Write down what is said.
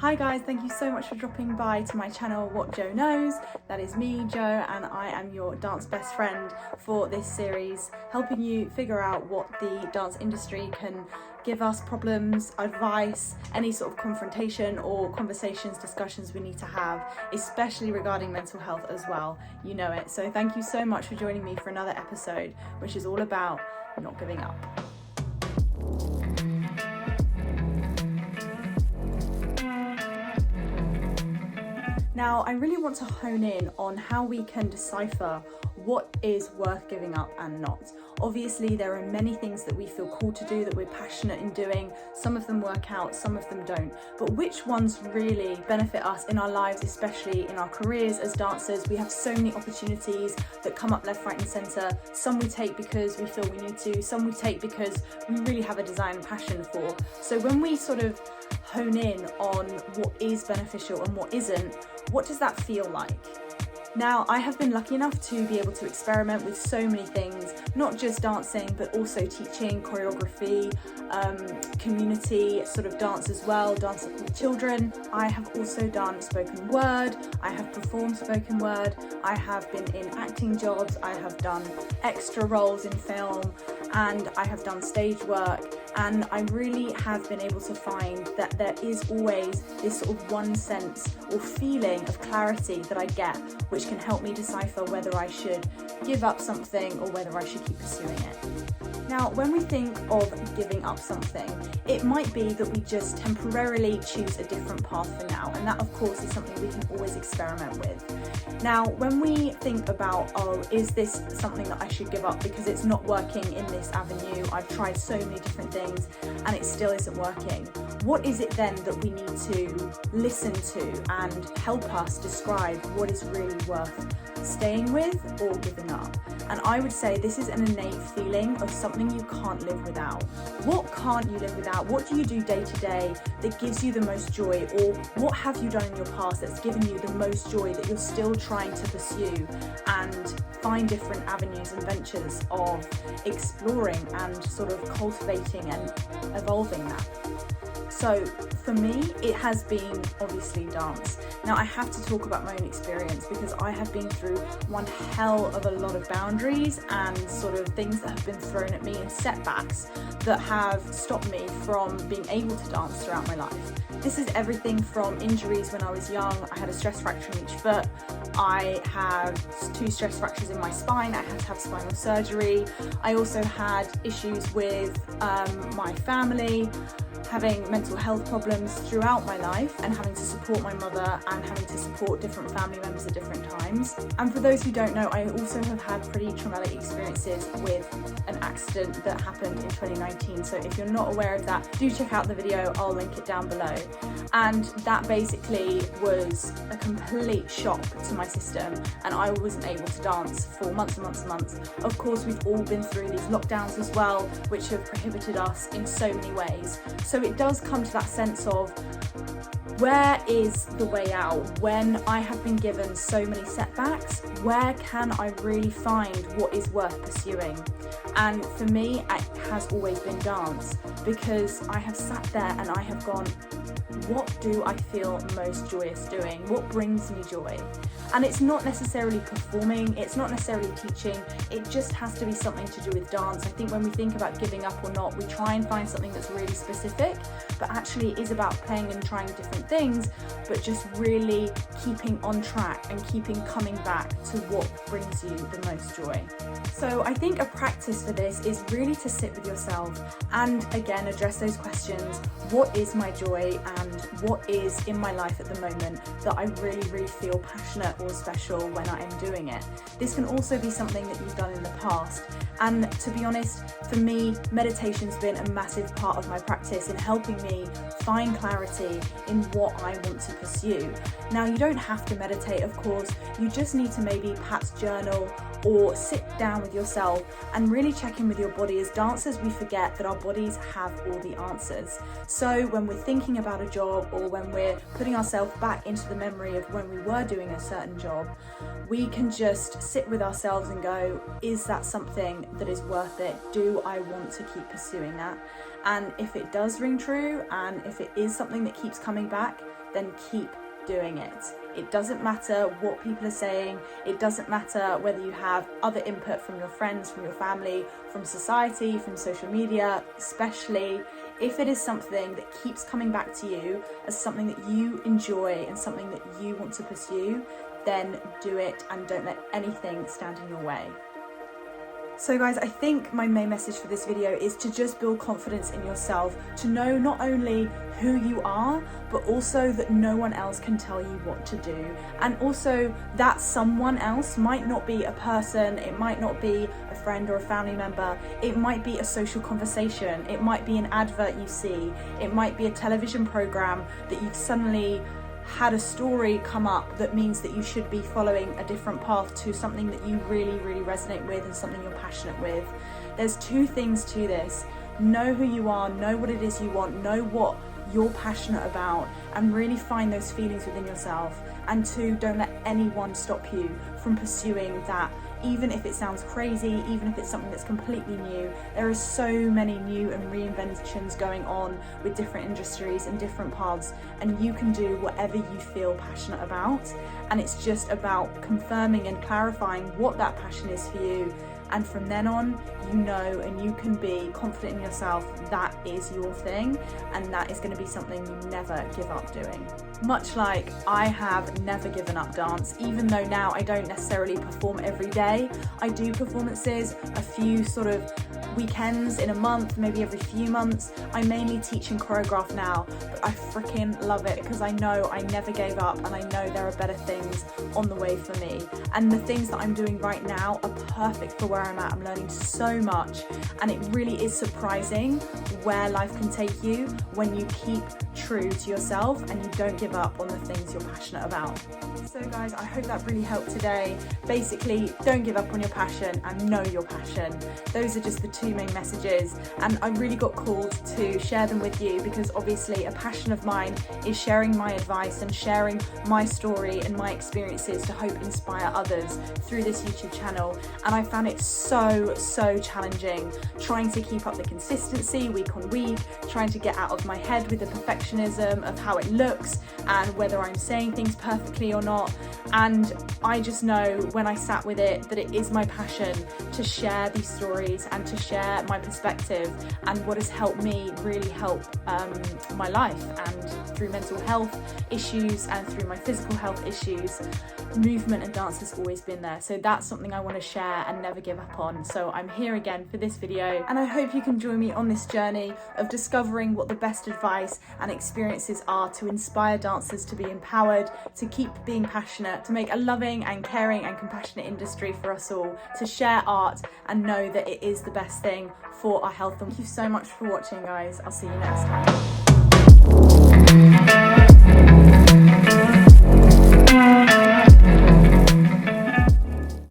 Hi guys, thank you so much for dropping by to my channel What Jo Knows. That is me, Jo, and I am your dance best friend for this series, helping you figure out what the dance industry can give us, problems, advice, any sort of confrontation or conversations, discussions we need to have, especially regarding mental health as well. You know it. So thank you so much for joining me for another episode, which is all about not giving up. Now, I really want to hone in on how we can decipher what is worth giving up and not. Obviously, there are many things that we feel called to do, that we're passionate in doing. Some of them work out, some of them don't. But which ones really benefit us in our lives, especially in our careers as dancers? We have so many opportunities that come up left, right and centre. Some we take because we feel we need to, some we take because we really have a desire and passion for. So when we sort of hone in on what is beneficial and what isn't, what does that feel like? Now, I have been lucky enough to be able to experiment with so many things, not just dancing, but also teaching, choreography, community sort of dance as well, dancing with children. I have also done spoken word, I have performed spoken word, I have been in acting jobs, I have done extra roles in film, and I have done stage work. And I really have been able to find that there is always this sort of one sense or feeling of clarity that I get, which can help me decipher whether I should give up something or whether I should keep pursuing it. Now, when we think of giving up something, it might be that we just temporarily choose a different path for now, and that of course is something we can always experiment with. Now, when we think about, oh, is this something that I should give up because it's not working in this avenue, I've tried so many different things and it still isn't working, what is it then that we need to listen to and help us describe what is really worth staying with or giving up? And I would say this is an innate feeling of something you can't live without. What can't you live without? What do you do day to day that gives you the most joy? Or what have you done in your past that's given you the most joy that you're still trying to pursue and find different avenues and ventures of exploring and sort of cultivating and evolving that? So for me, it has been obviously dance. Now I have to talk about my own experience because I have been through one hell of a lot of boundaries and sort of things that have been thrown at me and setbacks that have stopped me from being able to dance throughout my life. This is everything from injuries when I was young. I had a stress fracture in each foot. I have 2 stress fractures in my spine. I had to have spinal surgery. I also had issues with my family, having mental health problems throughout my life and having to support my mother and having to support different family members at different times. And for those who don't know, I also have had pretty traumatic experiences with an accident that happened in 2019. So if you're not aware of that, do check out the video, I'll link it down below. And that basically was a complete shock to my system and I wasn't able to dance for months and months and months. Of course, we've all been through these lockdowns as well, which have prohibited us in so many ways. So it does come to that sense of, where is the way out? When I have been given so many setbacks, where can I really find what is worth pursuing? And for me, it has always been dance, because I have sat there and I have gone, what do I feel most joyous doing? What brings me joy? And it's not necessarily performing, it's not necessarily teaching, it just has to be something to do with dance. I think when we think about giving up or not, we try and find something that's really specific, but actually it is about playing and trying different things, but just really keeping on track and keeping coming back to what brings you the most joy. So I think a practice for this is really to sit with yourself and again address those questions. What is my joy and what is in my life at the moment that I really, really feel passionate or special when I am doing it? This can also be something that you've done in the past. And to be honest, for me, meditation's been a massive part of my practice in helping me find clarity in what I want to pursue. Now, you don't have to meditate, of course. You just need to maybe perhaps journal or sit down with yourself and really check in with your body. As dancers, we forget that our bodies have all the answers. So when we're thinking about a job or when we're putting ourselves back into the memory of when we were doing a certain job, we can just sit with ourselves and go, is that something that is worth it? Do I want to keep pursuing that? And if it does ring true and if it is something that keeps coming back, then keep doing it. It doesn't matter what people are saying. It doesn't matter whether you have other input from your friends, from your family, from society, from social media, especially if it is something that keeps coming back to you as something that you enjoy and something that you want to pursue, then do it and don't let anything stand in your way. So guys, I think my main message for this video is to just build confidence in yourself, to know not only who you are, but also that no one else can tell you what to do. And also that someone else might not be a person, it might not be a friend or a family member, it might be a social conversation, it might be an advert you see, it might be a television program that you've suddenly had a story come up that means that you should be following a different path to something that you really resonate with and something you're passionate with. There's two things to this. Know who you are, know what it is you want, know what you're passionate about, and really find those feelings within yourself. And two, don't let anyone stop you from pursuing that. Even if it sounds crazy, even if it's something that's completely new, there are so many new and reinventions going on with different industries and different paths, and you can do whatever you feel passionate about. And it's just about confirming and clarifying what that passion is for you. And from then on, you know, and you can be confident in yourself, that is your thing, and that is going to be something you never give up doing. Much like I have never given up dance, even though now I don't necessarily perform every day. I do performances a few sort of weekends in a month, maybe every few months. I mainly teach and choreograph now, but I freaking love it because I know I never gave up, and I know there are better things on the way for me. And the things that I'm doing right now are perfect for where I'm at. I'm learning so much, and it really is surprising where life can take you when you keep true to yourself and you don't give up on the things you're passionate about. So guys, I hope that really helped today. Basically, don't give up on your passion and know your passion. Those are just the two main messages, and I really got called to share them with you because obviously a passion of mine is sharing my advice and sharing my story and my experiences to hope inspire others through this YouTube channel. And I found it so challenging trying to keep up the consistency week on week, trying to get out of my head with the perfectionism of how it looks and whether I'm saying things perfectly or not. And I just know when I sat with it that it is my passion to share these stories and to share my perspective and what has helped me really help my life, and through mental health issues and through my physical health issues, movement and dance has always been there. So that's something I want to share and never give up on. So I'm here again for this video, and I hope you can join me on this journey of discovering what the best advice and experiences are to inspire dancers to be empowered, to keep being passionate, to make a loving and caring and compassionate industry for us all, to share art and know that it is the best thing for our health. Thank you so much for watching, guys. I'll see you next time.